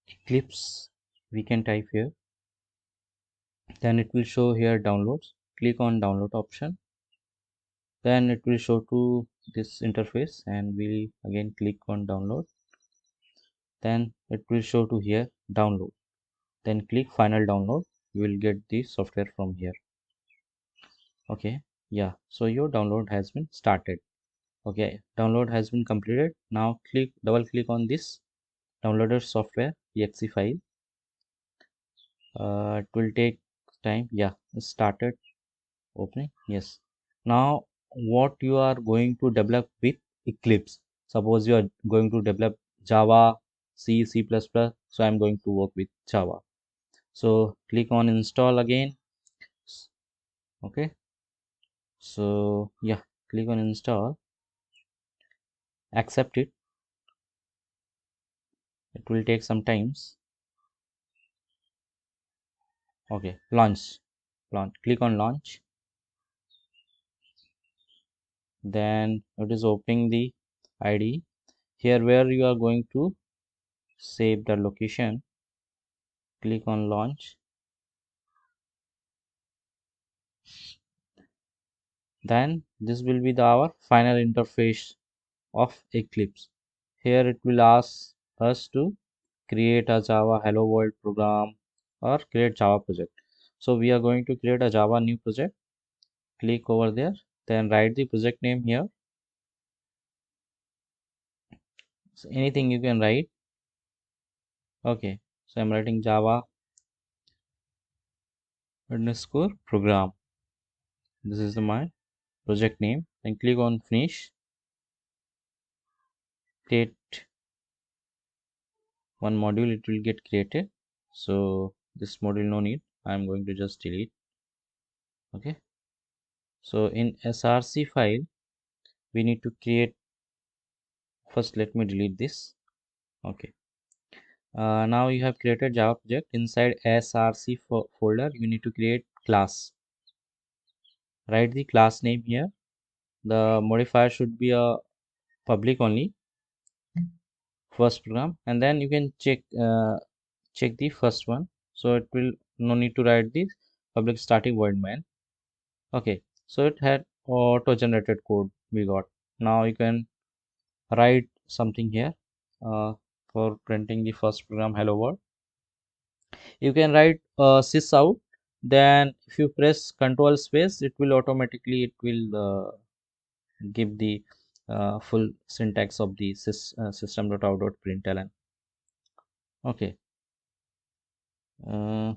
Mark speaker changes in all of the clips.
Speaker 1: Eclipse we can type here, then it will show here downloads. Click on download option, then it will show to this interface and we'll again click on download, then it will show to here download, then click final download. You will get the software from here. Okay, yeah, so your download has been started. Okay, download has been completed. Now double click on this downloaded software exe file. It will take time. Yeah, it started opening. Yes, now what you are going to develop with Eclipse? Suppose you are going to develop Java, C++. So I'm going to work with Java. So click on install again. Okay, so yeah, click on install, accept it. It will take some times. Okay, launch. Click on launch, then it is opening the IDE. Here where you are going to save the location, click on launch, then this will be our final interface of Eclipse. Here it will ask us to create a Java hello world program or create Java project. So we are going to create a Java new project. Click over there, then write the project name here. So anything you can write. Okay, so I'm writing Java underscore program. This is my project name. Then click on finish. Create one module, it will get created. So this module no need, I'm going to just delete. Okay, so in src file we need to create, first let me delete this. Okay, now you have created Java project. Inside src folder you need to create class. Write the class name here. The modifier should be a public only, first program, and then you can check the first one, so it will no need to write the public static void main. Okay, so it had auto generated code we got. Now you can write something here uh, for printing the first program hello world. You can write sys out, then if you press control space it will automatically give the full syntax of the system.out.println. Okay, uh,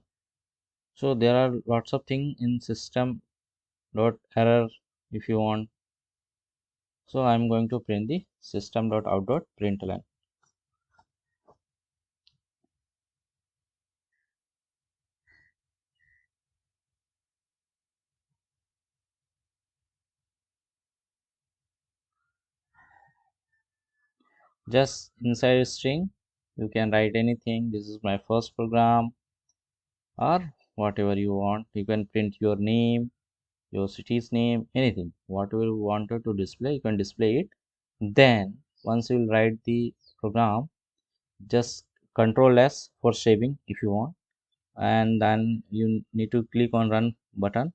Speaker 1: so there are lots of things in system dot error if you want. So I'm going to print the system.out.println. Just inside a string you can write anything. This is my first program, or whatever you want. You can print your name, your city's name, anything, whatever you wanted to display you can display it. Then once you will write the program, just control S for saving if you want, and then you need to click on run button.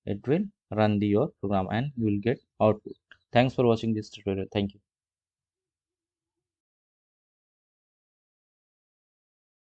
Speaker 1: It will run your program and you will get output. Thanks for watching this tutorial. Thank you.